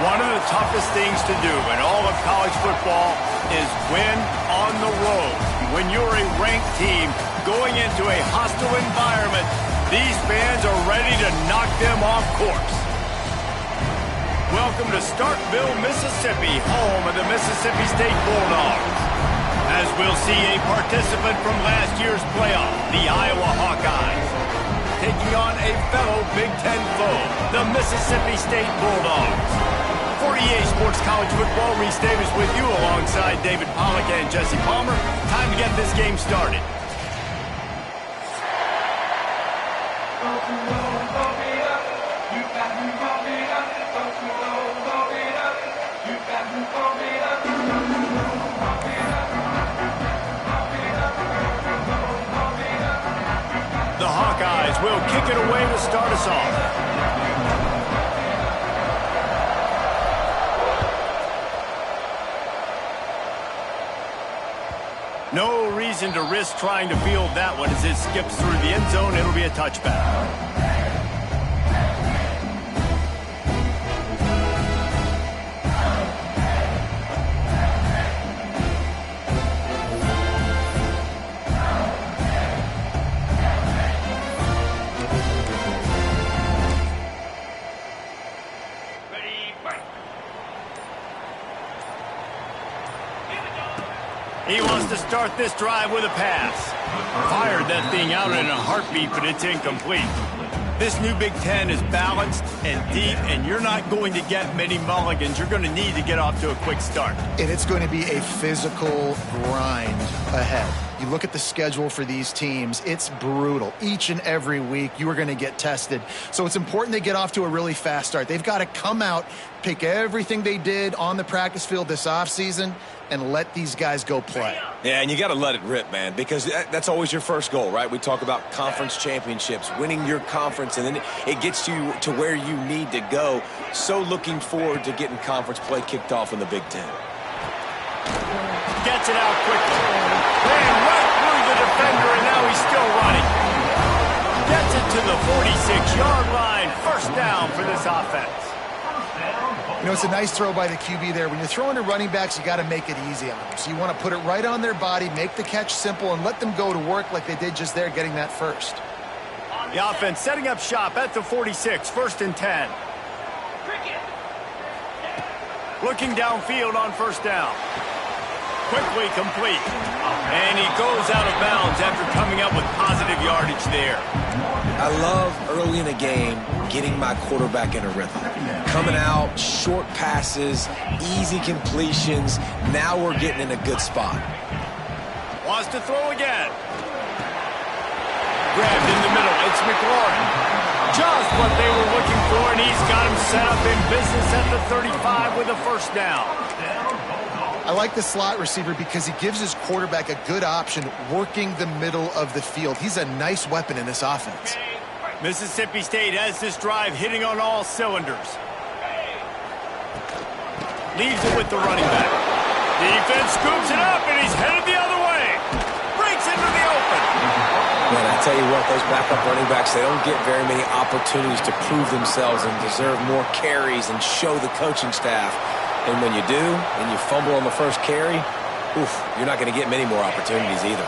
One of the toughest things to do in all of college football is win on the road. When you're a ranked team going into a hostile environment, these fans are ready to knock them off course. Welcome to Starkville, Mississippi, home of the Mississippi State Bulldogs. As we'll see a participant from last year's playoff, the Iowa Hawkeyes, taking on a fellow Big Ten foe, the Mississippi State Bulldogs. For EA Sports College Football, Reese Davis with you alongside David Pollack and Jesse Palmer. Time to get this game started. The Hawkeyes will kick it away to start us off. No reason to risk trying to field that one as it skips through the end zone. It'll be a touchback. He wants to start this drive with a pass. Fired that thing out in a heartbeat, but it's incomplete. This new Big Ten is balanced and deep, and you're not going to get many mulligans. You're going to need to get off to a quick start. And it's going to be a physical grind ahead. You look at the schedule for these teams, it's brutal. Each and every week, you are going to get tested. So it's important they get off to a really fast start. They've got to come out, pick everything they did on the practice field this offseason, and let these guys go play. Yeah, and you got to let it rip, man, because that's always your first goal, right? We talk about conference championships, winning your conference, and then it gets you to where you need to go. So looking forward to getting conference play kicked off in the Big Ten. Gets it out quickly. Ran right through the defender, and now he's still running. Gets it to the 46-yard line. First down for this offense. You know, it's a nice throw by the QB there. When you're throwing to running backs, you got to make it easy on them. So you want to put it right on their body, make the catch simple, and let them go to work like they did just there, getting that first. The offense setting up shop at the 46, 1st and 10. Looking downfield on first down. Quickly complete. And he goes out of bounds after coming up with positive yardage there. I love early in a game getting my quarterback in a rhythm. Coming out, short passes, easy completions. Now we're getting in a good spot. Wants to throw again. Grabbed in the middle. It's McLaurin. Just what they were looking for, and he's got him set up in business at the 35 with a first down. I like the slot receiver because he gives his quarterback a good option working the middle of the field. He's a nice weapon in this offense. Mississippi State has this drive hitting on all cylinders. Leaves it with the running back. Defense scoops it up, and he's headed the other way. Breaks into the open. Man, I tell you what, those backup running backs, they don't get very many opportunities to prove themselves and deserve more carries and show the coaching staff. And when you do, and you fumble on the first carry, you're not going to get many more opportunities either.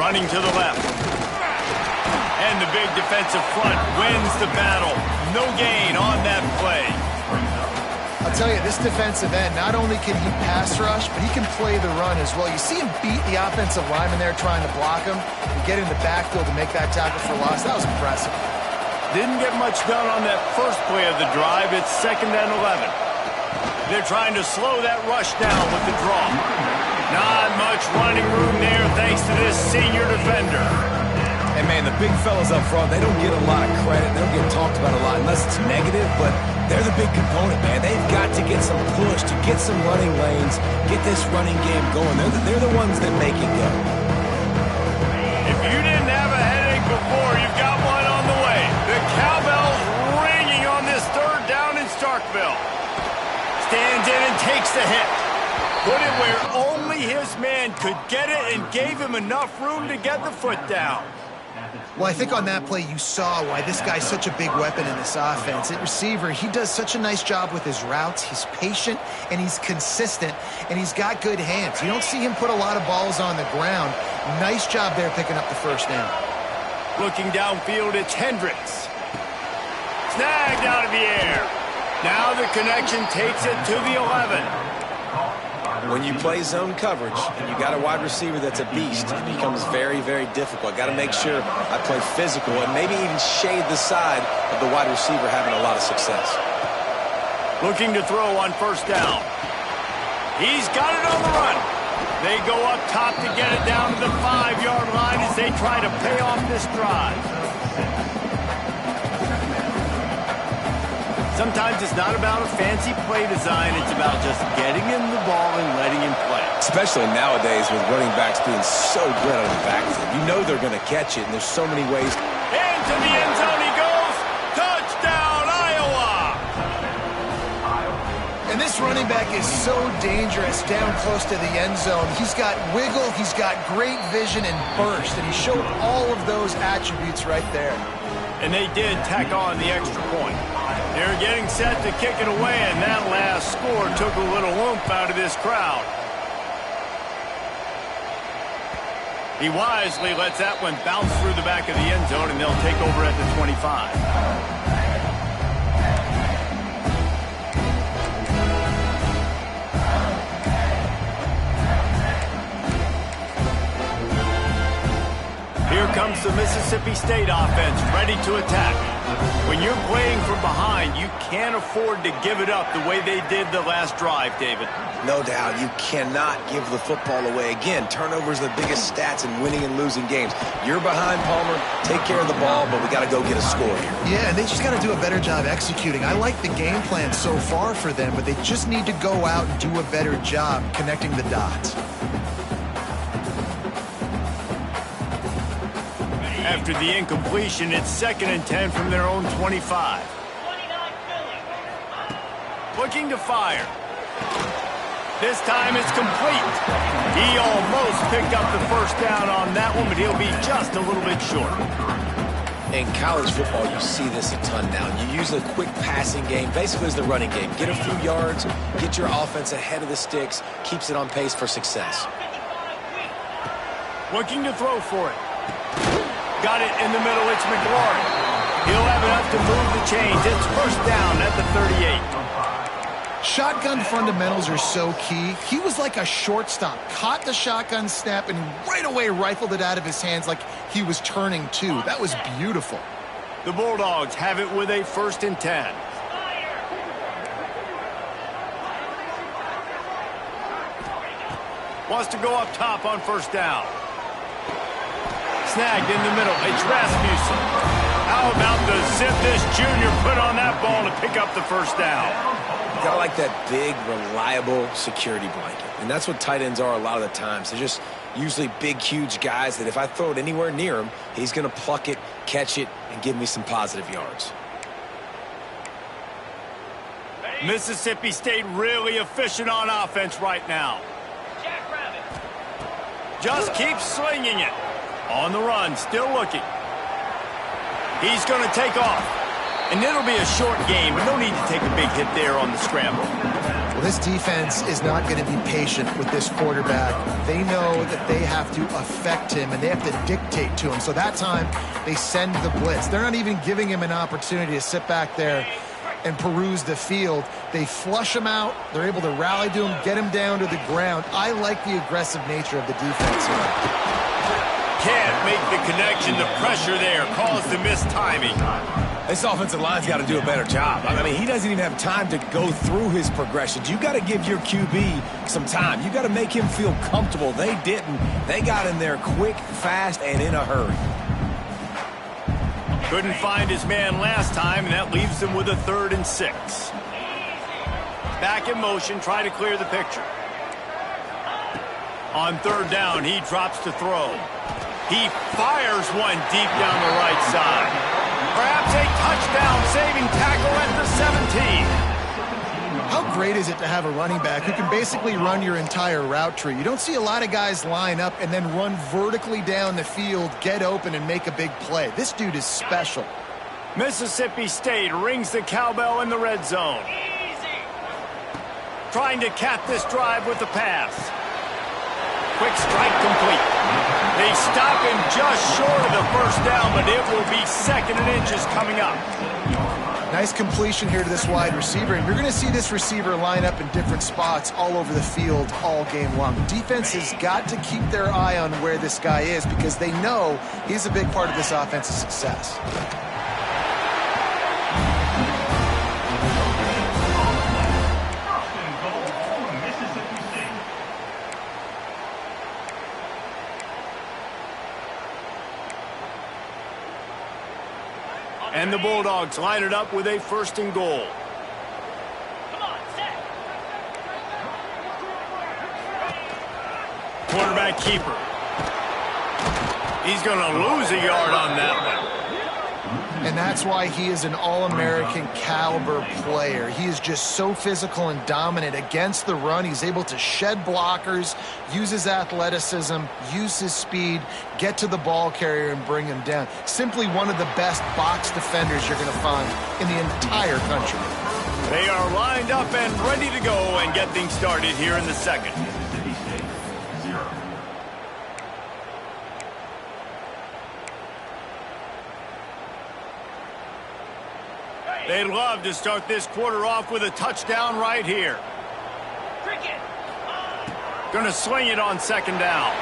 Running to the left. And the big defensive front wins the battle. No gain on that play. I'll tell you, this defensive end, not only can he pass rush, but he can play the run as well. You see him beat the offensive lineman there trying to block him and get in the backfield to make that tackle for loss. That was impressive. Didn't get much done on that first play of the drive. It's 2nd and 11. They're trying to slow that rush down with the draw. Not much running room there thanks to this senior defender. And, man, the big fellas up front, they don't get a lot of credit. They don't get talked about a lot unless it's negative, but they're the big component, man. They've got to get some push, to get some running lanes, get this running game going. They're the ones that make it go. If you didn't have a headache before, you've got one on the way. The cowbell's ringing on this 3rd down in Starkville. Stands in and takes the hit. Put it where only his man could get it and gave him enough room to get the foot down. Well, I think on that play you saw why this guy's such a big weapon in this offense. At receiver, he does such a nice job with his routes. He's patient, and he's consistent, and he's got good hands. You don't see him put a lot of balls on the ground. Nice job there picking up the first down. Looking downfield, it's Hendricks. Snagged out of the air. Now the connection takes it to the 11. When you play zone coverage and you got a wide receiver that's a beast, it becomes very, very difficult. Got to make sure I play physical and maybe even shade the side of the wide receiver having a lot of success. Looking to throw on first down. He's got it on the run. They go up top to get it down to the 5-yard line as they try to pay off this drive. Sometimes it's not about a fancy play design. It's about just getting him the ball and letting him play. Especially nowadays with running backs being so good out of the backfield. You know they're going to catch it, and there's so many ways. Into the end zone he goes. Touchdown, Iowa! And this running back is so dangerous down close to the end zone. He's got wiggle, he's got great vision and burst, and he showed all of those attributes right there. And they did tack on the extra point. They're getting set to kick it away, and that last score took a little oomph out of this crowd. He wisely lets that one bounce through the back of the end zone, and they'll take over at the 25. Here comes the Mississippi State offense, ready to attack. When you're playing from behind, you can't afford to give it up the way they did the last drive, David. No doubt, you cannot give the football away. Again, turnovers are the biggest stats in winning and losing games. You're behind, Palmer. Take care of the ball, but we got to go get a score here. Yeah, and they just got to do a better job executing. I like the game plan so far for them, but they just need to go out and do a better job connecting the dots. After the incompletion, it's 2nd and 10 from their own 25. Looking to fire. This time it's complete. He almost picked up the first down on that one, but he'll be just a little bit short. In college football, you see this a ton now. You use a quick passing game, basically as the running game. Get a few yards, get your offense ahead of the sticks, keeps it on pace for success. Looking to throw for it. Got it in the middle, it's McLaurin. He'll have enough to move the chains. It's first down at the 38. Shotgun fundamentals are so key. He was like a shortstop, caught the shotgun snap, and right away rifled it out of his hands like he was turning two. That was beautiful. The Bulldogs have it with a 1st and 10. Wants to go up top on first down. Snagged in the middle. It's Rasmussen. How about the zip this junior put on that ball to pick up the first down? Gotta like that big, reliable security blanket. And that's what tight ends are a lot of the times. They're just usually big, huge guys that if I throw it anywhere near him, he's going to pluck it, catch it, and give me some positive yards. Mississippi State really efficient on offense right now. Just keeps slinging it. On the run, still looking. He's going to take off. And it'll be a short game, but no need to take a big hit there on the scramble. Well, this defense is not going to be patient with this quarterback. They know that they have to affect him, and they have to dictate to him. So that time, they send the blitz. They're not even giving him an opportunity to sit back there and peruse the field. They flush him out. They're able to rally to him, get him down to the ground. I like the aggressive nature of the defense here. Can't make the connection. The pressure there caused the missed timing. This offensive line's got to do a better job. I mean, he doesn't even have time to go through his progressions. You got to give your QB some time. You got to make him feel comfortable. They didn't. They got in there quick, fast, and in a hurry. Couldn't find his man last time, and that leaves him with a 3rd and 6. Back in motion, try to clear the picture. On 3rd down, he drops to throw. He fires one deep down the right side. Perhaps a touchdown-saving tackle at the 17. How great is it to have a running back who can basically run your entire route tree? You don't see a lot of guys line up and then run vertically down the field, get open, and make a big play. This dude is special. Mississippi State rings the cowbell in the red zone. Trying to cap this drive with the pass. Quick strike complete. They stop him just short of the first down, but it will be 2nd and inches coming up. Nice completion here to this wide receiver, and you're going to see this receiver line up in different spots all over the field all game long. Defense has got to keep their eye on where this guy is because they know he's a big part of this offense's success. And the Bulldogs line it up with a 1st and goal. Quarterback keeper. He's going to lose a yard on that one. And that's why he is an All-American caliber player. He is just so physical and dominant against the run. He's able to shed blockers, use his athleticism, use his speed, get to the ball carrier and bring him down. Simply one of the best box defenders you're going to find in the entire country. They are lined up and ready to go and get things started here in the 2nd. They'd love to start this quarter off with a touchdown right here. Gonna swing it on 2nd down.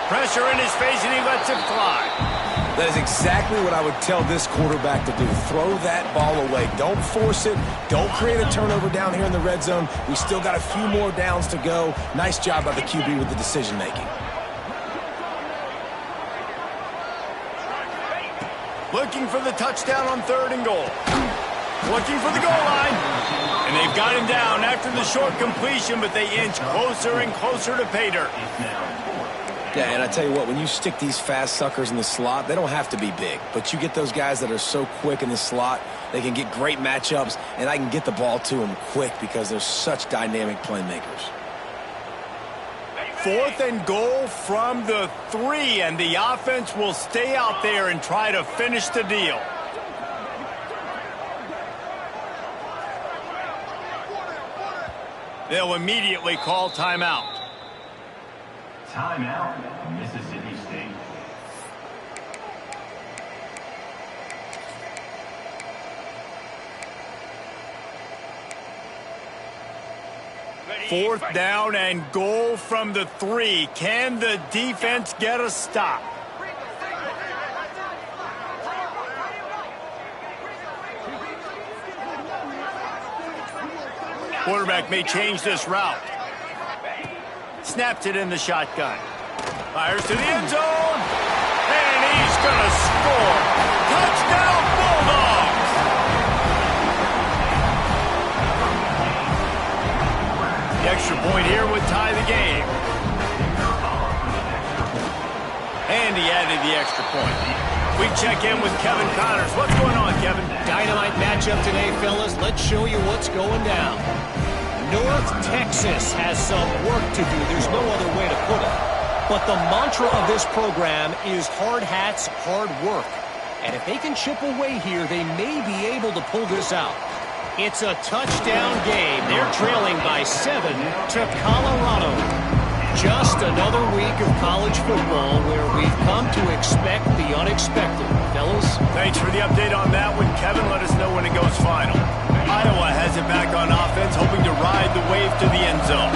Pressure in his face and he lets it fly. That is exactly what I would tell this quarterback to do. Throw that ball away. Don't force it. Don't create a turnover down here in the red zone. We still got a few more downs to go. Nice job by the QB with the decision making. Looking for the touchdown on 3rd and goal. Looking for the goal line. And they've got him down after the short completion, but they inch closer and closer to pay dirt. Yeah, and I tell you what, when you stick these fast suckers in the slot, they don't have to be big. But you get those guys that are so quick in the slot, they can get great matchups, and I can get the ball to them quick because they're such dynamic playmakers. 4th and goal from the 3, and the offense will stay out there and try to finish the deal. They'll immediately call timeout. Timeout, Mississippi State. Fourth down and goal from the 3. Can the defense get a stop? Quarterback may change this route. Snaps it in the shotgun. Fires to the end zone. And he's going to score. Touchdown Bulldogs! The extra point here would tie the game. And he added the extra point. We check in with Kevin Connors. What's going on, Kevin? Dynamite matchup today, fellas. Let's show you what's going down. North Texas has some work to do. There's no other way to put it. But the mantra of this program is hard hats, hard work. And if they can chip away here, they may be able to pull this out. It's a touchdown game. They're trailing by 7 to Colorado. Just another week of college football where we've come to expect the unexpected. Fellas? Thanks for the update on that one, Kevin. Let us know when it goes final. Iowa has it back on offense, hoping to ride the wave to the end zone.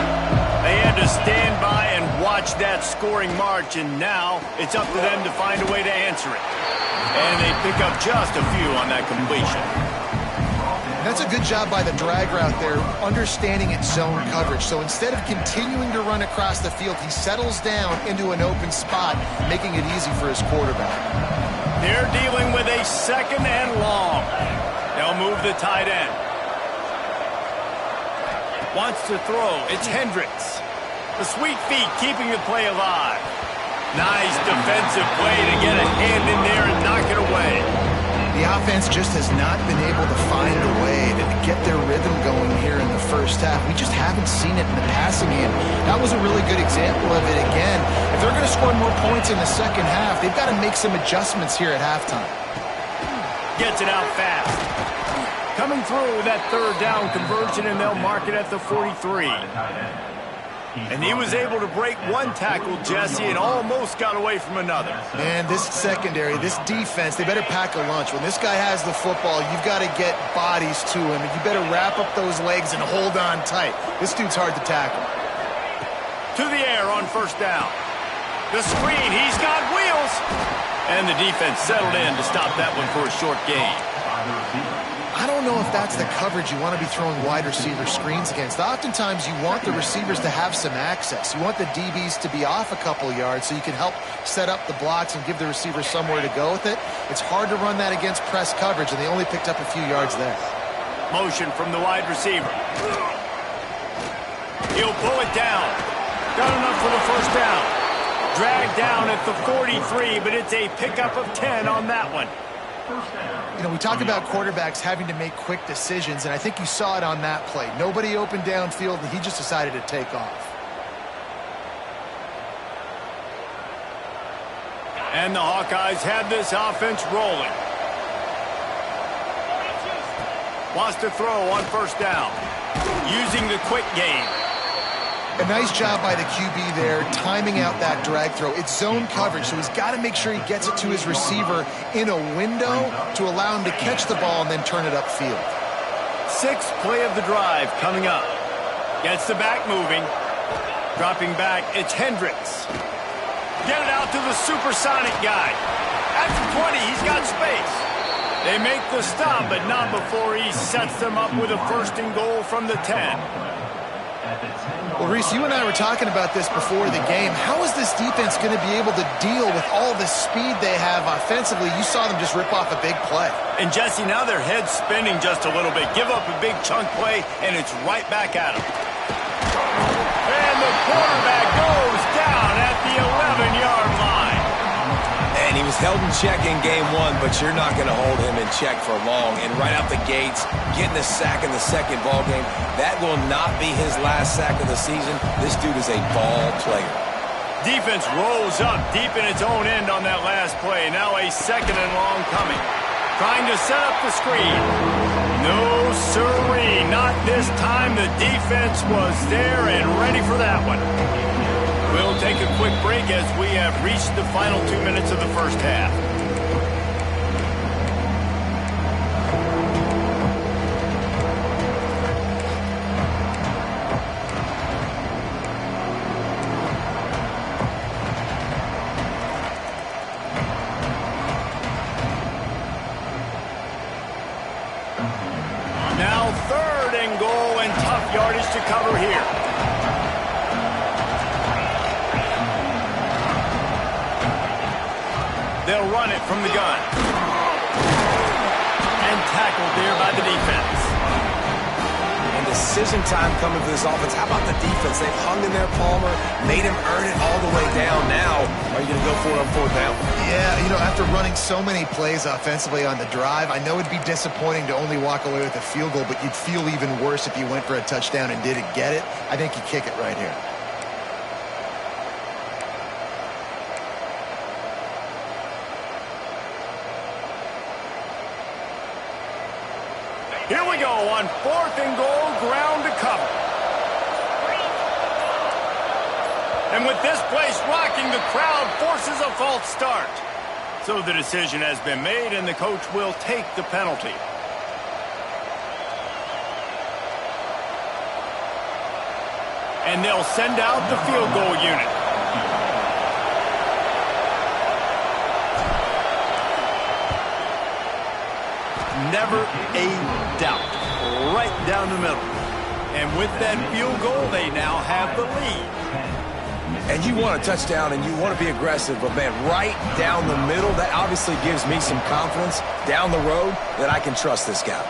They had to stand by and watch that scoring march, and now it's up to them to find a way to answer it. And they pick up just a few on that completion. That's a good job by the drag route there, understanding its zone coverage. So instead of continuing to run across the field, he settles down into an open spot, making it easy for his quarterback. They're dealing with a 2nd and long. They'll move the tight end. Wants to throw. It's Hendricks. The sweet feet keeping the play alive. Nice defensive play to get a hand in there and knock it away. The offense just has not been able to find a way to get their rhythm going here in the first half. We just haven't seen it in the passing game. That was a really good example of it again. If they're going to score more points in the second half, they've got to make some adjustments here at halftime. Gets it out fast. Coming through with that third down conversion, and they'll mark it at the 43. And he was able to break one tackle, Jesse, and almost got away from another. Man, this secondary, this defense, they better pack a lunch. When this guy has the football, you've got to get bodies to him, and you better wrap up those legs and hold on tight. This dude's hard to tackle. To the air on first down. The screen, he's got wheels. And the defense settled in to stop that one for a short gain. I don't know if that's the coverage you want to be throwing wide receiver screens against. Oftentimes, you want the receivers to have some access. You want the DBs to be off a couple yards so you can help set up the blocks and give the receiver somewhere to go with it. It's hard to run that against press coverage, and they only picked up a few yards there. Motion from the wide receiver. He'll pull it down. Got enough for the first down. Dragged down at the 43, but it's a pickup of 10 on that one. You know, we talk about quarterbacks having to make quick decisions, and I think you saw it on that play. Nobody open downfield, and he just decided to take off. And the Hawkeyes have this offense rolling. Wants to throw on first down. Using the quick game. A nice job by the QB there, timing out that drag throw. It's zone coverage, so he's got to make sure he gets it to his receiver in a window to allow him to catch the ball and then turn it upfield. Sixth play of the drive coming up. Gets the back moving. Dropping back, it's Hendricks. Get it out to the supersonic guy. At the 20, he's got space. They make the stop, but not before he sets them up with a first and goal from the 10. Well, Reese, you and I were talking about this before the game. How is this defense going to be able to deal with all the speed they have offensively? You saw them just rip off a big play. And, Jesse, now their head's spinning just a little bit. Give up a big chunk play, and it's right back at them. And the quarterback goes down at the 11-yard line. And he was held in check in game one, but you're not going to hold him in check for long. And right out the gates, getting a sack in the second ball game, that will not be his last sack of the season. This dude is a ball player. Defense rolls up deep in its own end on that last play. Now a second and long coming. Trying to set up the screen. No siree, not this time. The defense was there and ready for that one. We'll take a quick break as we have reached the final 2 minutes of the first half. Now third and goal, and tough yardage to cover here. They'll run it from the gun. And tackled there by the defense. And decision time coming for this offense. How about the defense? They've hung in there, Palmer, made him earn it all the way down. Now, are you going to go for it on fourth down? Yeah, you know, after running so many plays offensively on the drive, I know it'd be disappointing to only walk away with a field goal, but you'd feel even worse if you went for a touchdown and didn't get it. I think you kick it right here. Here we go on fourth and goal, ground to cover. And with this place rocking, the crowd forces a false start. So the decision has been made, and the coach will take the penalty. And they'll send out the field goal unit. Never a doubt. Right down the middle. And with that field goal, they now have the lead. And you want a touchdown and you want to be aggressive, but man, right down the middle, that obviously gives me some confidence down the road that I can trust this guy.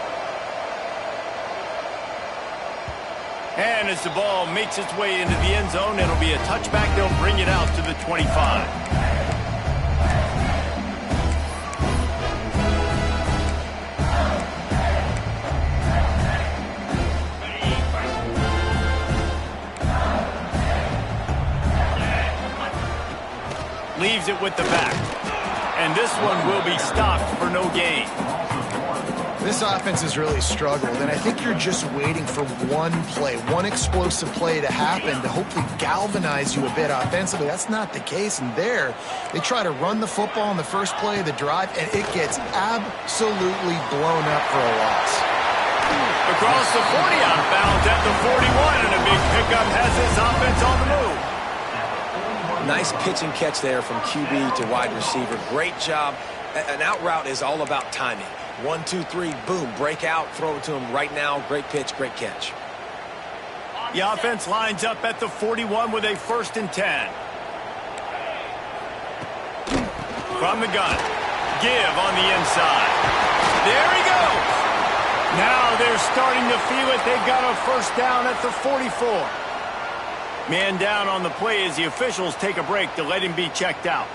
And as the ball makes its way into the end zone, it'll be a touchback. They'll bring it out to the 25. Leaves it with the back. And this one will be stopped for no gain. This offense has really struggled, and I think you're just waiting for one play, one explosive play to happen to hopefully galvanize you a bit offensively. That's not the case, and there, they try to run the football in the first play of the drive, and it gets absolutely blown up for a loss. Across the 40, outbound at the 41, and a big pickup has this offense on the move. Nice pitch and catch there from QB to wide receiver. Great job. An out route is all about timing. 1, 2, 3, boom, break out, throw it to him right now. Great pitch, great catch. The offense lines up at the 41 with a 1st and 10. From the gun. Give on the inside. There he goes. Now they're starting to feel it. They've got a 1st down at the 44. Man down on the play as the officials take a break to let him be checked out.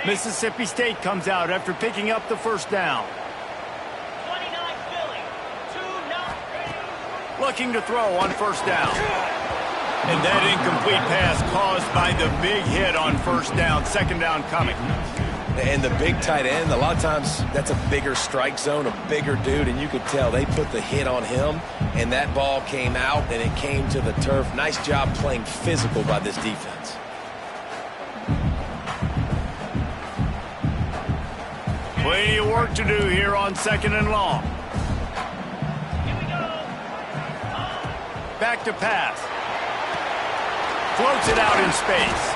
Mississippi State comes out after picking up the 1st down. 29 Philly, 2-9. Looking to throw on 1st down. And that incomplete pass caused by the big hit on 1st down. 2nd down coming. And the big tight end, a lot of times that's a bigger strike zone, a bigger dude, and you could tell they put the hit on him, and that ball came out, and it came to the turf. Nice job playing physical by this defense. Plenty of work to do here on 2nd and long. Back to pass. Floats it out in space.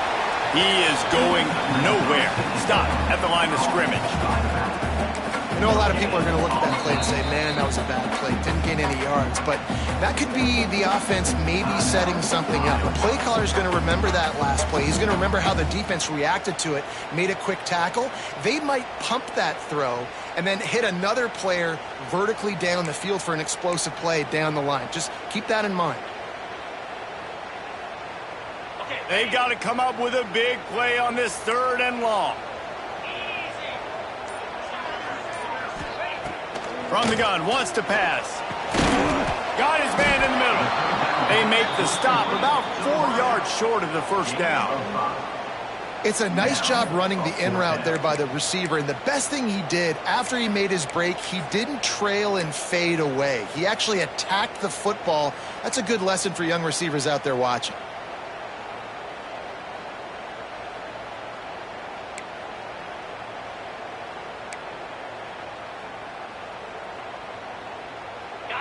He is going nowhere. Stop at the line of scrimmage. I know a lot of people are going to look at that play and say, man, that was a bad play. Didn't gain any yards. But that could be the offense maybe setting something up. The play caller is going to remember that last play. He's going to remember how the defense reacted to it, made a quick tackle. They might pump that throw and then hit another player vertically down the field for an explosive play down the line. Just keep that in mind. They've got to come up with a big play on this 3rd and long. From the gun, wants to pass. Got his man in the middle. They make the stop about 4 yards short of the 1st down. It's a nice job running the in route there by the receiver, and the best thing he did after he made his break, he didn't trail and fade away. He actually attacked the football. That's a good lesson for young receivers out there watching.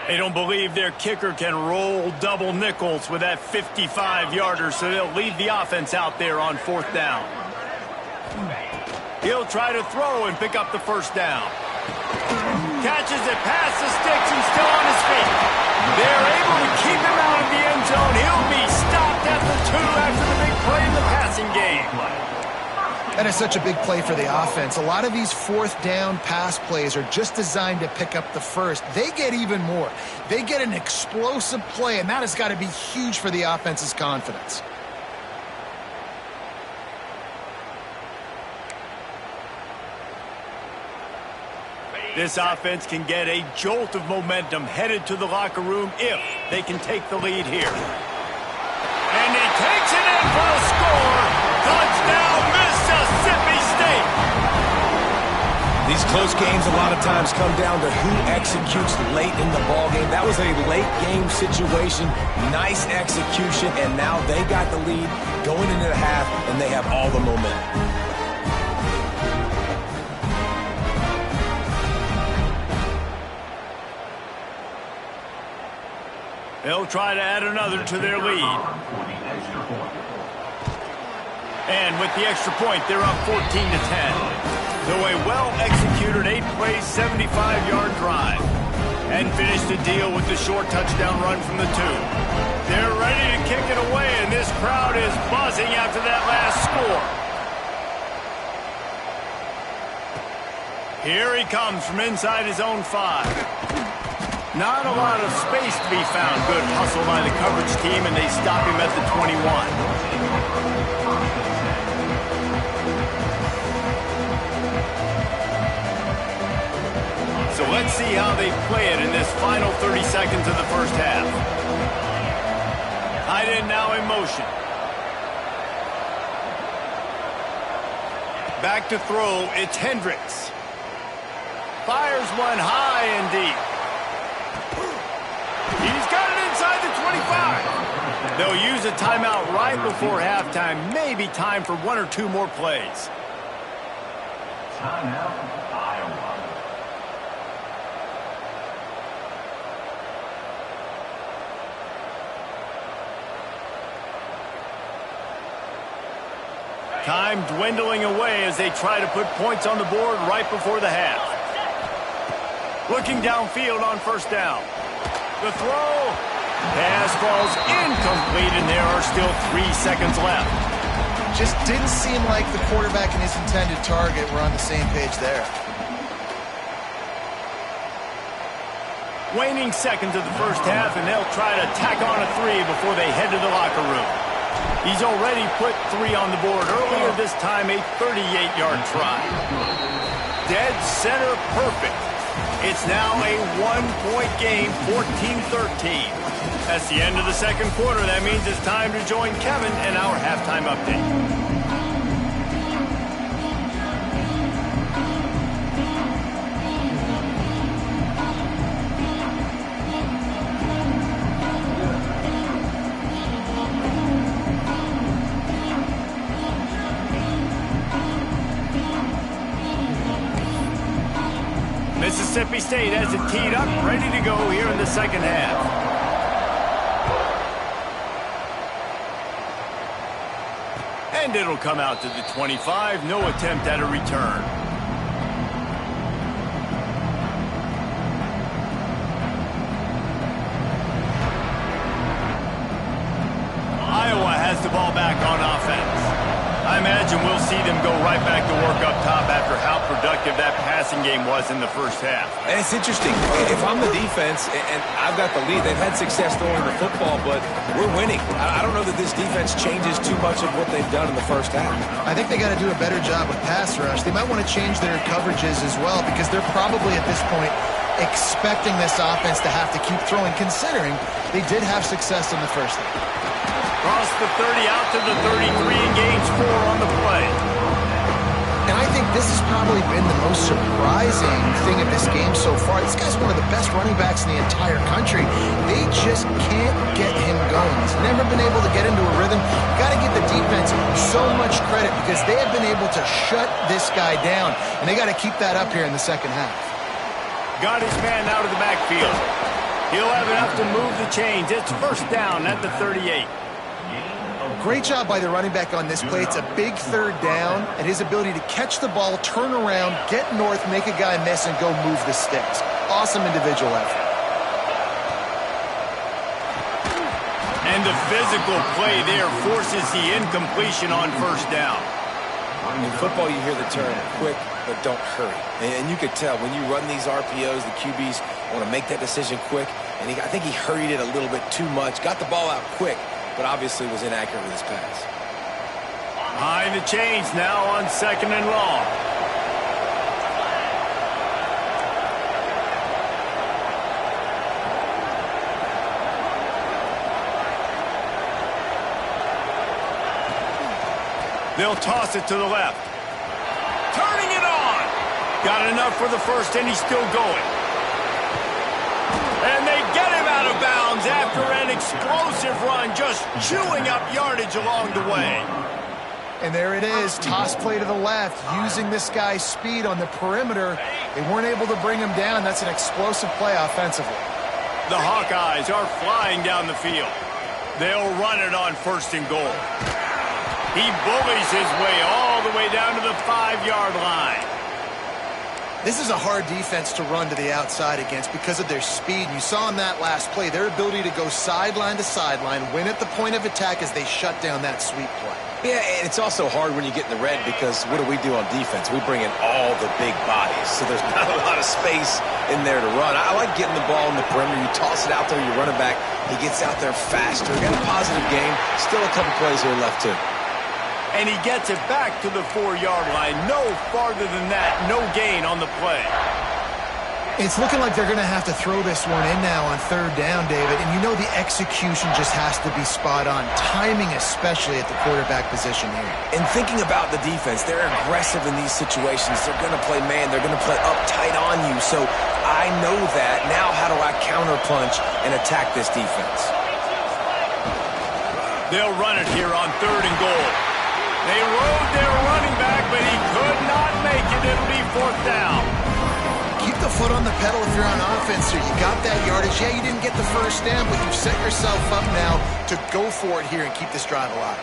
They don't believe their kicker can roll double nickels with that 55-yarder, so they'll leave the offense out there on 4th down. He'll try to throw and pick up the 1st down. Catches it past the sticks and still on his feet. They're able to keep him out of the end zone. He'll be stopped at the 2 after the big play in the passing game. That is such a big play for the offense. A lot of these 4th down pass plays are just designed to pick up the 1st. They get even more. They get an explosive play, and that has got to be huge for the offense's confidence. This offense can get a jolt of momentum headed to the locker room if they can take the lead here. And he takes it in for a score. Touchdown, Mississippi State. These close games a lot of times come down to who executes late in the ballgame. That was a late game situation. Nice execution, and now they got the lead going into the half, and they have all the momentum. They'll try to add another to their lead. And with the extra point, they're up 14-10. So a well-executed 8-play, 75-yard drive. And finish the deal with the short touchdown run from the 2. They're ready to kick it away, and this crowd is buzzing after that last score. Here he comes from inside his own 5. Not a lot of space to be found. Good hustle by the coverage team, and they stop him at the 21. So let's see how they play it in this final 30 seconds of the first half. Tight end now in motion. Back to throw, it's Hendricks. Fires one high and deep. He's got it inside the 25. They'll use a timeout right before halftime. Maybe time for one or two more plays. Timeout, Iowa. Time dwindling away as they try to put points on the board right before the half. Looking downfield on first down. The throw. Pass falls incomplete, and there are still 3 seconds left. Just didn't seem like the quarterback and his intended target were on the same page there. Waning seconds of the first half, and they'll try to tack on a 3 before they head to the locker room. He's already put 3 on the board earlier, this time a 38-yard try. Dead center perfect. It's now a 1-point game, 14-13. That's the end of the second quarter. That means it's time to join Kevin in our halftime update. Mississippi State has it teed up, ready to go here in the second half. And it'll come out to the 25. No attempt at a return. Iowa has the ball back on offense. I imagine we'll see them go right back to work up top after how productive that passing game was in the first half. And it's interesting. If I'm the defense and I've got the lead, they've had success throwing the football, but we're winning. I don't know that this defense changes too much of what they've done in the first half. I think they got to do a better job with pass rush. They might want to change their coverages as well, because they're probably at this point expecting this offense to have to keep throwing, considering they did have success in the first half. Cross the 30 out to the 33 and gains 4 on the play. And I think this has probably been the most surprising thing of this game so far. This guy's one of the best running backs in the entire country. They just can't get him going. He's never been able to get into a rhythm. Got to give the defense so much credit, because they have been able to shut this guy down, and they got to keep that up here in the second half. Got his man out of the backfield. He'll have enough to move the chains. It's first down at the 38. Great job by the running back on this play. It's a big third down, and his ability to catch the ball, turn around, get north, make a guy miss, and go move the sticks. Awesome individual effort. And the physical play there forces the incompletion on first down. In football, you hear the term quick, but don't hurry. And you could tell when you run these RPOs, the QBs want to make that decision quick. And I think he hurried it a little bit too much. Got the ball out quick, but obviously was inaccurate with his pass. Behind the chains now on second and long. They'll toss it to the left. Turning it on. Got enough for the first, and he's still going. And they get him out of bounds after an explosive run, just chewing up yardage along the way. And there it is, toss play to the left, using this guy's speed on the perimeter. They weren't able to bring him down. That's an explosive play offensively. The Hawkeyes are flying down the field. They'll run it on first and goal. He bullies his way all the way down to the 5-yard line. This is a hard defense to run to the outside against because of their speed. You saw in that last play their ability to go sideline to sideline, win at the point of attack as they shut down that sweep play. Yeah, and it's also hard when you get in the red, because what do we do on defense? We bring in all the big bodies, so there's not a lot of space in there to run. I like getting the ball in the perimeter. You toss it out there, you run it back. He gets out there faster. Got a positive game. Still a couple plays here left, too. And he gets it back to the 4-yard line. No farther than that, no gain on the play. It's looking like they're going to have to throw this one in now on third down, David. And you know the execution just has to be spot on. Timing especially at the quarterback position here. And thinking about the defense, they're aggressive in these situations. They're going to play man. They're going to play up tight on you. So I know that. Now how do I counterpunch and attack this defense? They'll run it here on 3rd and goal. They rode their running back, but he could not make it. It'll be 4th down. Keep the foot on the pedal if you're on offense here. You got that yardage. Yeah, you didn't get the first down, but you've set yourself up now to go for it here and keep this drive alive.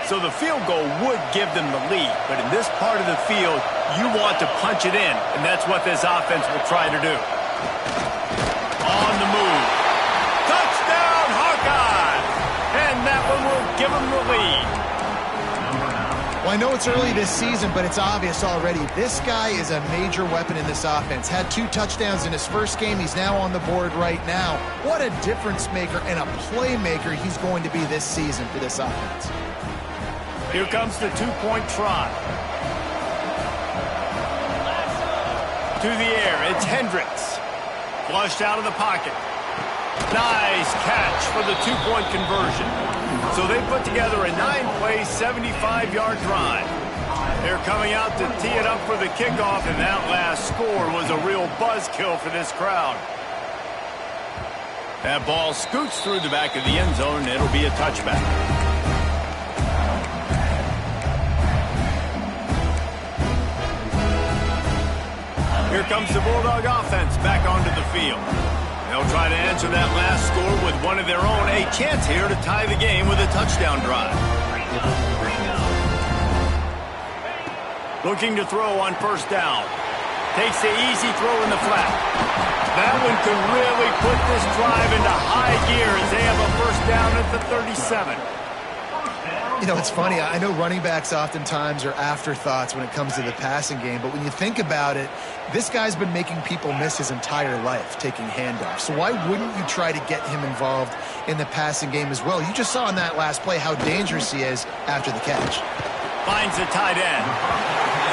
So the field goal would give them the lead, but in this part of the field, you want to punch it in, and that's what this offense will try to do. On the move. Touchdown, Hawkeye! And that one will give them the lead. Well, I know it's early this season, but it's obvious already. This guy is a major weapon in this offense. Had 2 touchdowns in his first game. He's now on the board right now. What a difference maker and a playmaker he's going to be this season for this offense. Here comes the 2-point try. To the air, it's Hendricks. Flushed out of the pocket. Nice catch for the 2-point conversion. So they put together a 9-play, 75-yard drive. They're coming out to tee it up for the kickoff, and that last score was a real buzzkill for this crowd. That ball scoots through the back of the end zone, and it'll be a touchback. Here comes the Bulldog offense back onto the field. They'll try to answer that last score with one of their own. A chance here to tie the game with a touchdown drive. Looking to throw on 1st down. Takes the easy throw in the flat. That one could really put this drive into high gear as they have a 1st down at the 37. You know, it's funny. I know running backs oftentimes are afterthoughts when it comes to the passing game, but when you think about it, this guy's been making people miss his entire life taking handoffs. So why wouldn't you try to get him involved in the passing game as well? You just saw in that last play how dangerous he is after the catch. Finds the tight end.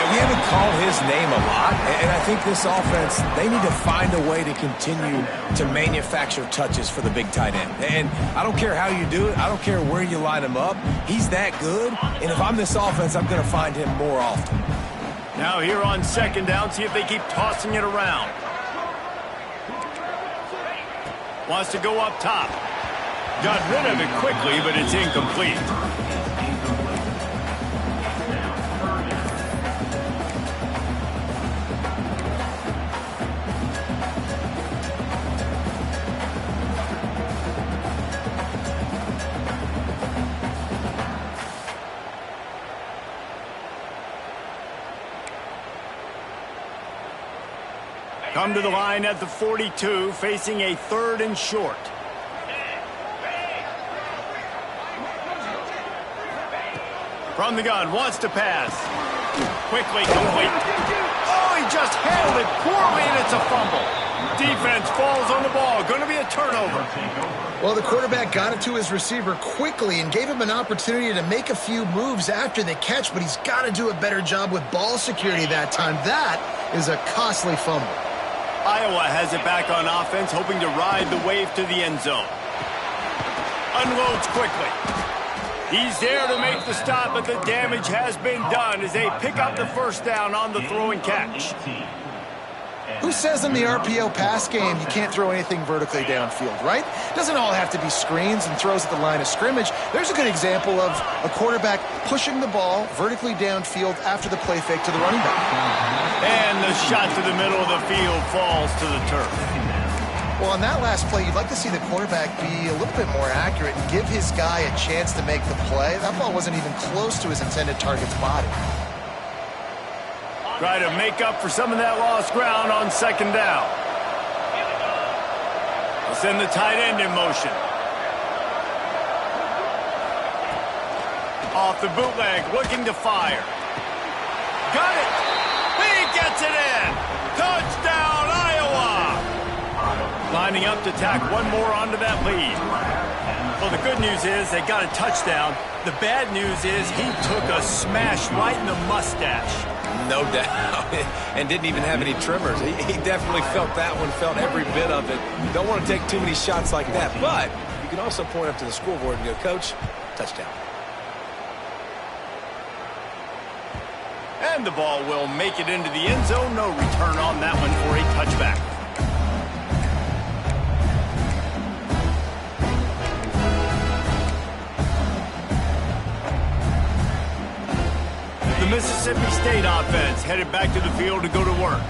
We haven't called his name a lot, and I think this offense, they need to find a way to continue to manufacture touches for the big tight end. And I don't care how you do it. I don't care where you line him up. He's that good, and if I'm this offense, I'm going to find him more often. Now here on 2nd down, see if they keep tossing it around. Wants to go up top. Got rid of it quickly, but it's incomplete. Come to the line at the 42, facing a 3rd and short. From the gun, wants to pass. Quickly complete. Oh, he just handled it poorly, and it's a fumble. Defense falls on the ball. Going to be a turnover. Well, the quarterback got it to his receiver quickly and gave him an opportunity to make a few moves after the catch, but he's got to do a better job with ball security that time. That is a costly fumble. Iowa has it back on offense, hoping to ride the wave to the end zone. Unloads quickly. He's there to make the stop, but the damage has been done as they pick up the 1st down on the throw and catch. Who says in the RPO pass game you can't throw anything vertically downfield, right? Doesn't all have to be screens and throws at the line of scrimmage. There's a good example of a quarterback pushing the ball vertically downfield after the play fake to the running back. And the shot to the middle of the field falls to the turf. Well, on that last play, you'd like to see the quarterback be a little bit more accurate and give his guy a chance to make the play. That ball wasn't even close to his intended target's body. Try to make up for some of that lost ground on 2nd down. They'll send the tight end in motion. Off the bootleg, looking to fire. Got it! He gets it in! Touchdown, Iowa! Lining up to tack one more onto that lead. Well, the good news is they got a touchdown. The bad news is he took a smash right in the mustache. No doubt. And didn't even have any trimmers. He definitely felt that one, felt every bit of it. Don't want to take too many shots like that. But you can also point up to the scoreboard and go, Coach, touchdown. And the ball will make it into the end zone. No return on that one for a touchback. The Mississippi State offense headed back to the field to go to work.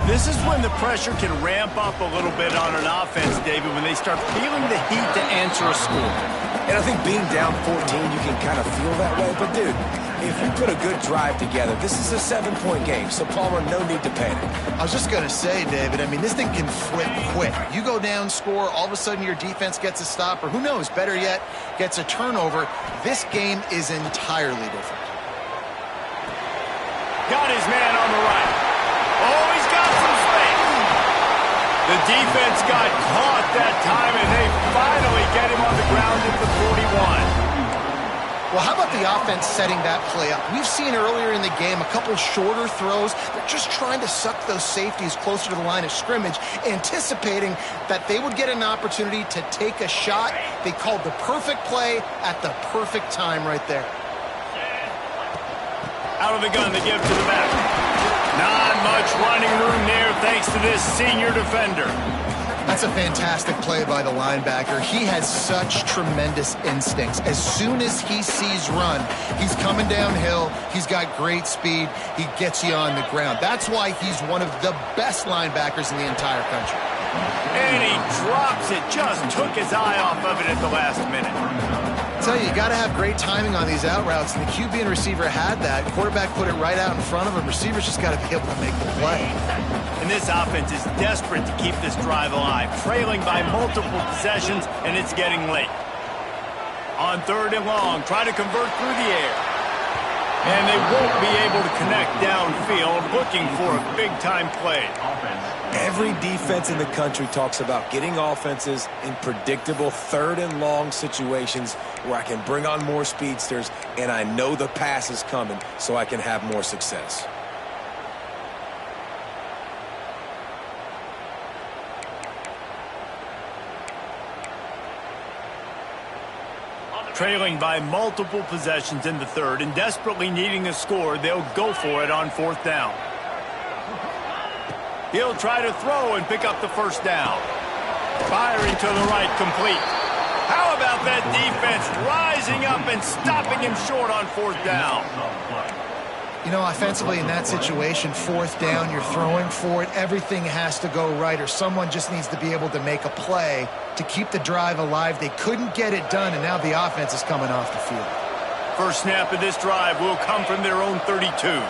This is when the pressure can ramp up a little bit on an offense, David, when they start feeling the heat to answer a score. And I think being down 14, you can kind of feel that way. But, dude, if you put a good drive together, this is a 7-point game. So, Palmer, no need to panic. I was just going to say, David, I mean, this thing can flip quick. You go down, score, all of a sudden your defense gets a stop, or who knows, better yet, gets a turnover. This game is entirely different. Got his man on the right. Oh, he's got some space. The defense got caught that time, and they finally get him on the ground at the 41. Well, how about the offense setting that play up? We've seen earlier in the game a couple shorter throws. They're just trying to suck those safeties closer to the line of scrimmage, anticipating that they would get an opportunity to take a shot. They called the perfect play at the perfect time right there. Out of the gun, they give to the back. Not much running room there thanks to this senior defender. That's a fantastic play by the linebacker. He has such tremendous instincts. As soon as he sees run, he's coming downhill. He's got great speed. He gets you on the ground. That's why he's one of the best linebackers in the entire country. And he drops it. Just took his eye off of it at the last minute. I tell you got to have great timing on these out routes, and the QB and receiver had that. Quarterback put it right out in front of him. Receivers just got to be able to make the play. And this offense is desperate to keep this drive alive, trailing by multiple possessions, and it's getting late. On 3rd and long, try to convert through the air. And they won't be able to connect downfield, looking for a big-time play. Every defense in the country talks about getting offenses in predictable 3rd and long situations where I can bring on more speedsters and I know the pass is coming so I can have more success. Trailing by multiple possessions in the 3rd and desperately needing a score, they'll go for it on 4th down. He'll try to throw and pick up the 1st down. Firing to the right, complete. How about that defense rising up and stopping him short on 4th down? You know, offensively in that situation, 4th down, you're throwing for it. Everything has to go right, or someone just needs to be able to make a play to keep the drive alive. They couldn't get it done, and now the offense is coming off the field. First snap of this drive will come from their own 32.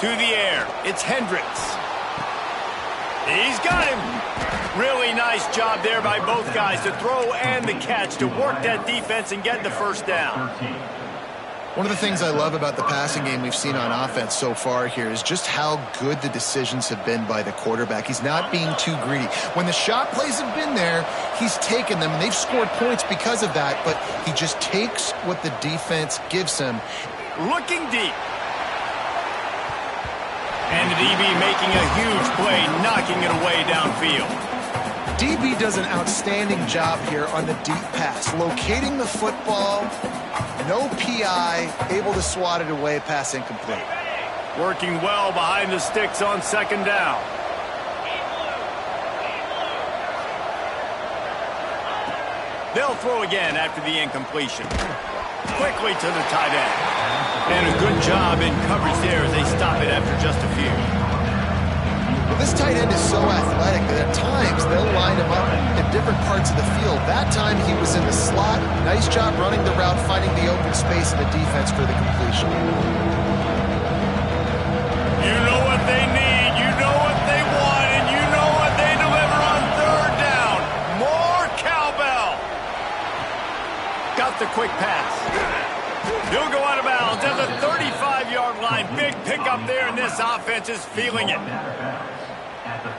To the air, it's Hendricks. He's got him. Really nice job there by both guys to throw and the catch to work that defense and get the 1st down. One of the things I love about the passing game we've seen on offense so far here is just how good the decisions have been by the quarterback. He's not being too greedy. When the shot plays have been there, he's taken them, and they've scored points because of that, but he just takes what the defense gives him. Looking deep. And the DB making a huge play, knocking it away downfield. DB does an outstanding job here on the deep pass, locating the football, no PI, able to swat it away, pass incomplete. Working well behind the sticks on 2nd down. They'll throw again after the incompletion. Quickly to the tight end. And a good job in coverage there as they stop it after just a few. Well, this tight end is so athletic that at times they'll line him up in different parts of the field. That time he was in the slot. Nice job running the route, finding the open space in the defense for the completion. You know what they need, you know what they want, and you know what they deliver on 3rd down. More cowbell. Got the quick pass. He'll go out of bounds at the 35-yard line. Big pickup there, and this offense is feeling it.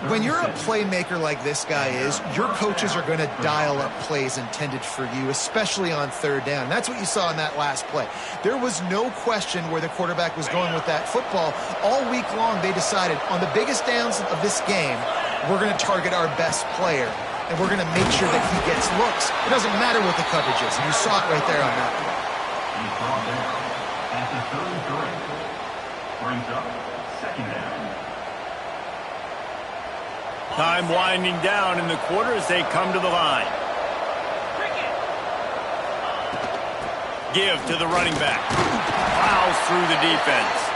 When you're a playmaker like this guy is, your coaches are going to dial up plays intended for you, especially on third down. That's what you saw in that last play. There was no question where the quarterback was going with that football. All week long, they decided on the biggest downs of this game, we're going to target our best player, and we're going to make sure that he gets looks. It doesn't matter what the coverage is, and you saw it right there on that one. He's brought down at the 33. Brings up second down. Time winding down in the quarter as they come to the line. Give to the running back. Plows through the defense.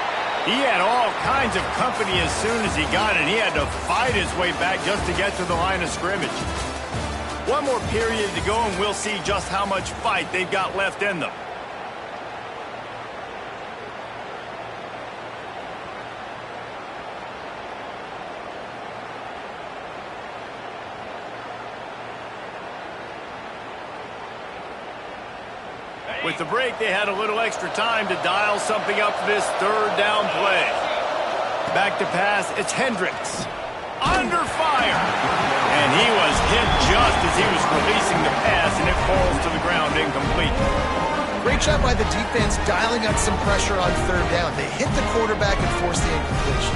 He had all kinds of company as soon as he got it. He had to fight his way back just to get to the line of scrimmage. One more period to go, and we'll see just how much fight they've got left in them. With the break, they had a little extra time to dial something up for this third down play. Back to pass, it's Hendricks. Under fire! And he was hit just as he was releasing the pass, and it falls to the ground incomplete. Great job by the defense dialing up some pressure on third down. They hit the quarterback and forced the incompletion.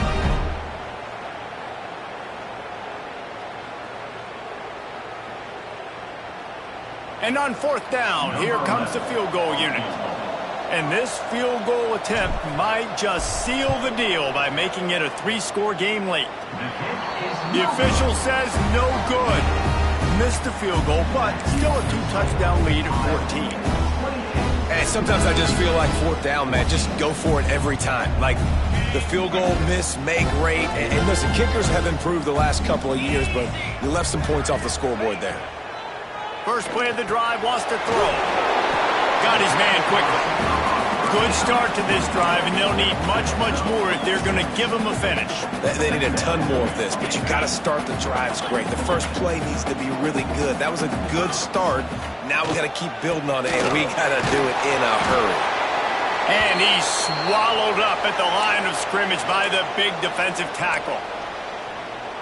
And on fourth down, here comes the field goal unit. And this field goal attempt might just seal the deal by making it a 3-score game late. The official says no good. Missed the field goal, but still a 2-touchdown lead at 14. And sometimes I just feel like fourth down, man. Just go for it every time. Like the field goal miss, make rate. And listen, kickers have improved the last couple of years, but you left some points off the scoreboard there. First play of the drive, wants to throw. Got his man quickly. Good start to this drive, and they'll need much, much more if they're going to give him a finish. They need a ton more of this, but you got to start the drives great. The first play needs to be really good. That was a good start. Now we got to keep building on it, and we got to do it in a hurry. And he's swallowed up at the line of scrimmage by the big defensive tackle.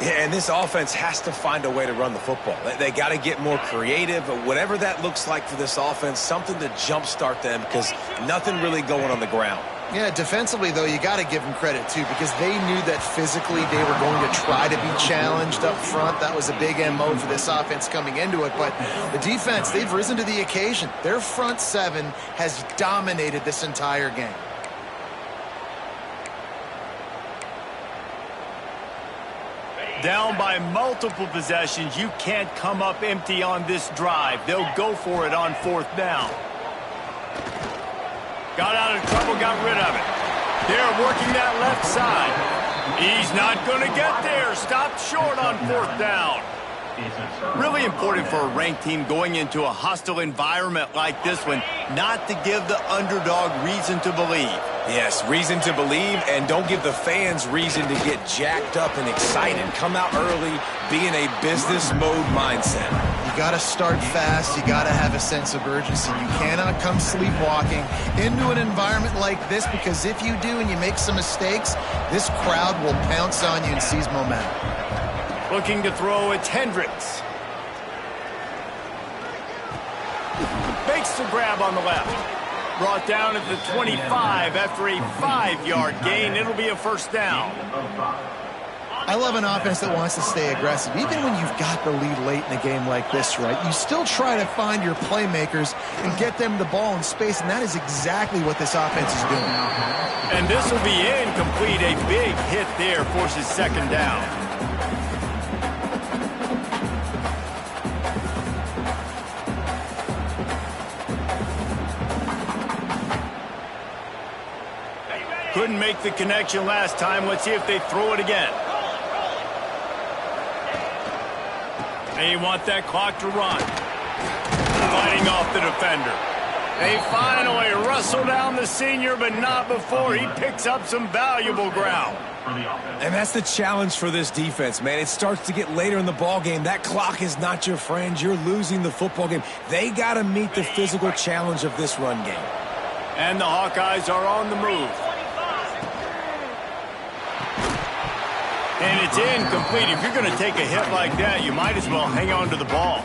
Yeah, and this offense has to find a way to run the football. They got to get more creative, but whatever that looks like for this offense, something to jumpstart them because nothing really going on the ground. Yeah, defensively, though, you got to give them credit, too, because they knew that physically they were going to try to be challenged up front. That was a big MO for this offense coming into it. But the defense, they've risen to the occasion. Their front seven has dominated this entire game. Down by multiple possessions, you can't come up empty on this drive. They'll go for it on fourth down. Got out of trouble, got rid of it. They're working that left side. He's not going to get there. Stopped short on fourth down. Really important for a ranked team going into a hostile environment like this one, not to give the underdog reason to believe. Yes, reason to believe, and don't give the fans reason to get jacked up and excited. Come out early, be in a business mode mindset. You got to start fast. You got to have a sense of urgency. You cannot come sleepwalking into an environment like this, because if you do and you make some mistakes, this crowd will pounce on you and seize momentum. Looking to throw, it's Hendricks. Makes the grab on the left. Brought down at the 25 after a 5-yard gain. It'll be a first down. I love an offense that wants to stay aggressive. Even when you've got the lead late in a game like this, right, you still try to find your playmakers and get them the ball in space, and that is exactly what this offense is doing. And this will be incomplete. A big hit there forces second down. Couldn't make the connection last time. Let's see if they throw it again. They want that clock to run. Fighting off the defender. They finally wrestle down the senior, but not before he picks up some valuable ground. And that's the challenge for this defense, man. It starts to get later in the ball game. That clock is not your friend. You're losing the football game. They got to meet the physical challenge of this run game. And the Hawkeyes are on the move. And it's incomplete. If you're going to take a hit like that, you might as well hang on to the ball.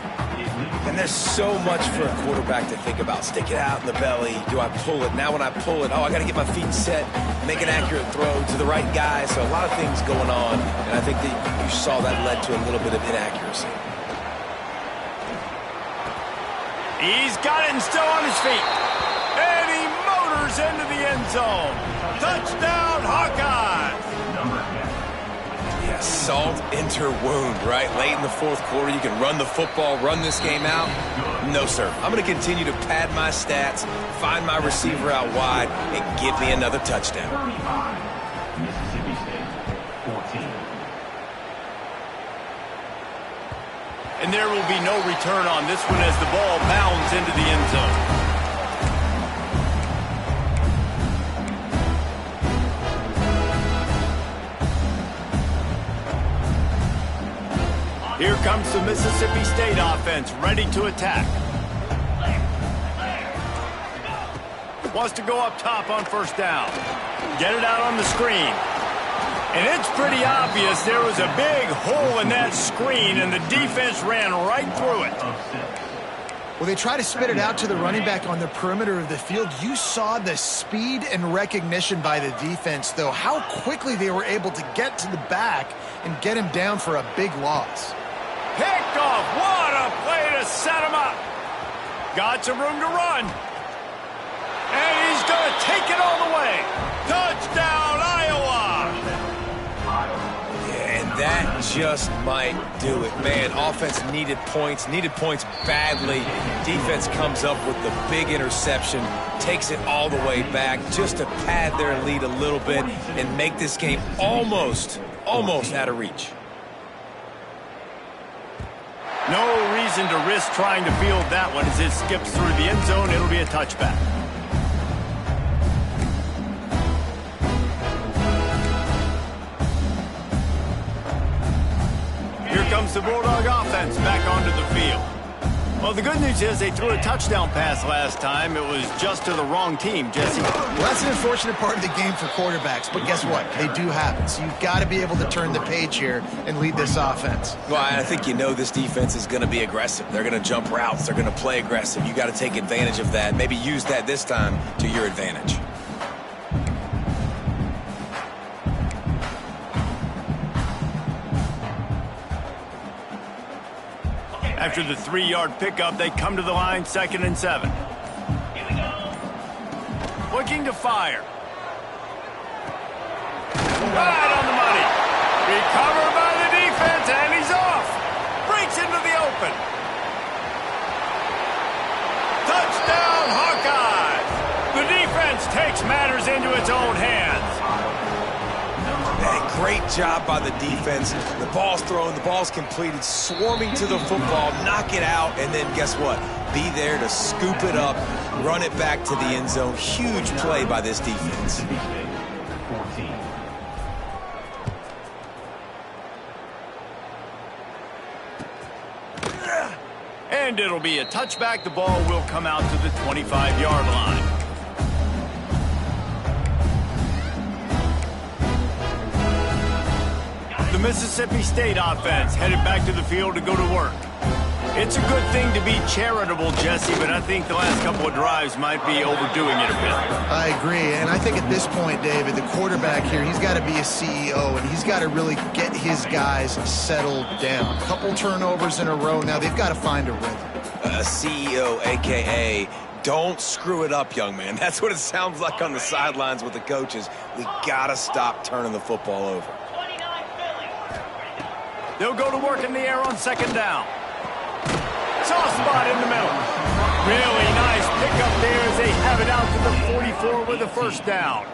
And there's so much for a quarterback to think about. Stick it out in the belly. Do I pull it? Now when I pull it, I got to get my feet set, make an accurate throw to the right guy. So a lot of things going on, and I think that you saw that led to a little bit of inaccuracy. He's got it and still on his feet. And he motors into the end zone. Touchdown, Hawkeyes! Yeah, salt into wound, right? Late in the fourth quarter, you can run the football, run this game out. No, sir. I'm going to continue to pad my stats, find my receiver out wide, and give me another touchdown. 35, Mississippi State, 14. And there will be no return on this one as the ball bounds into the end zone. Here comes the Mississippi State offense, ready to attack. Wants to go up top on first down. Get it out on the screen. And it's pretty obvious there was a big hole in that screen, and the defense ran right through it. Well, they try to spit it out to the running back on the perimeter of the field. You saw the speed and recognition by the defense, though, how quickly they were able to get to the back and get him down for a big loss. Picked off. What a play to set him up. Got some room to run. And he's going to take it all the way. Touchdown, Iowa. Yeah, and that just might do it. Man, offense needed points badly. Defense comes up with the big interception, takes it all the way back just to pad their lead a little bit and make this game almost out of reach. No reason to risk trying to field that one as it skips through the end zone. It'll be a touchback. Here comes the Bulldog offense back onto the field. Well, the good news is they threw a touchdown pass last time. It was just to the wrong team, Jesse. Well, that's an unfortunate part of the game for quarterbacks, but guess what? They do happen. So you've got to be able to turn the page here and lead this offense. Well, I think this defense is going to be aggressive. They're going to jump routes. They're going to play aggressive. You got to take advantage of that. Maybe use that this time to your advantage. After the 3-yard pickup, they come to the line, 2nd and 7. Here we go. Looking to fire. Right on the money. Recovered by the defense, and he's off. Breaks into the open. Touchdown, Hawkeyes. The defense takes matters into its own hands. Hey, great job by the defense. The ball's thrown, the ball's completed, swarming to the football, knock it out, and then guess what? Be there to scoop it up, run it back to the end zone. Huge play by this defense. 14. And it'll be a touchback. The ball will come out to the 25-yard line. The Mississippi State offense headed back to the field to go to work. It's a good thing to be charitable, Jesse, but I think the last couple of drives might be overdoing it a bit. I agree, and I think at this point, David, the quarterback here, he's got to be a CEO, and he's got to really get his guys settled down. A couple turnovers in a row now. They've got to find a rhythm. A CEO, a.k.a. don't screw it up, young man. That's what it sounds like on the sidelines with the coaches. We got to stop turning the football over. 29 Philly. They'll go to work in the air on 2nd down. Soft spot in the middle. Really nice pickup there as they have it out to the 44 with a first down.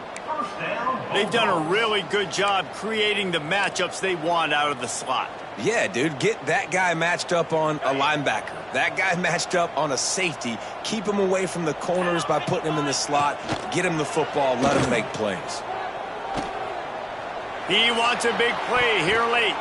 They've done a really good job creating the matchups they want out of the slot. Yeah, dude, get that guy matched up on a linebacker. That guy matched up on a safety. Keep him away from the corners by putting him in the slot. Get him the football. Let him make plays. He wants a big play here late.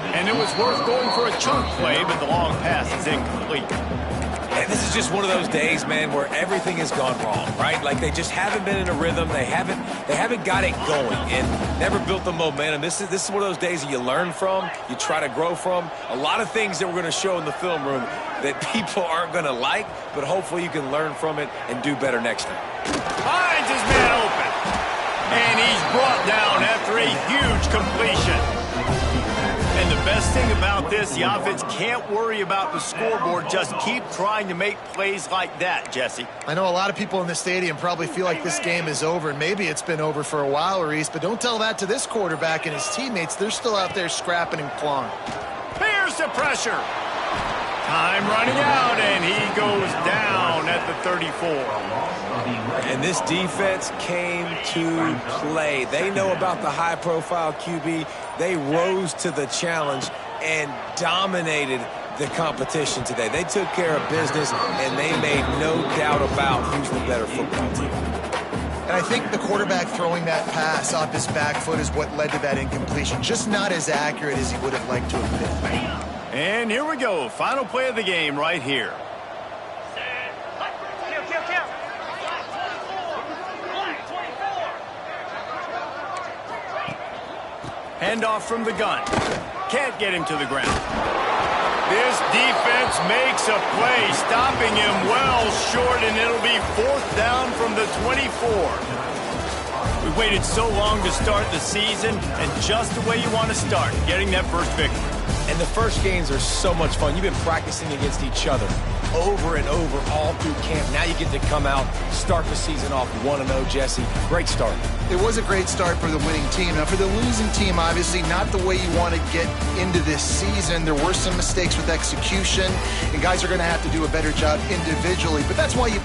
And it was worth going for a chunk play, but the long pass is incomplete. And This is just one of those days, man, where everything has gone wrong, right? Like they just haven't been in a rhythm. They haven't got it going and never built the momentum. This is one of those days that you learn from, you try to grow from. A lot of things that we're going to show in the film room that people aren't going to like, but hopefully you can learn from it and do better next time. Finds his man open. And he's brought down after a huge completion. And the best thing about this, the offense can't worry about the scoreboard. Just keep trying to make plays like that, Jesse. I know a lot of people in the stadium probably feel like this game is over. Maybe it's been over for a while, Reese, but don't tell that to this quarterback and his teammates. They're still out there scrapping and clawing. Here's the pressure. Time running out, and he goes down at the 34. And this defense came to play. They know about the high-profile QB. They rose to the challenge and dominated the competition today. They took care of business, and they made no doubt about who's the better football team. And I think the quarterback throwing that pass off his back foot is what led to that incompletion. Just not as accurate as he would have liked to have been. And here we go. Final play of the game right here. Handoff from the gun. Can't get him to the ground. This defense makes a play, stopping him well short, and it'll be 4th down from the 24. We waited so long to start the season, and just the way you want to start, getting that first victory. And the first games are so much fun. You've been practicing against each other over and over all through camp. Now you get to come out, start the season off 1-0, Jesse. Great start. It was a great start for the winning team. Now, for the losing team, obviously not the way you want to get into this season. There were some mistakes with execution, and guys are going to have to do a better job individually. But that's why you...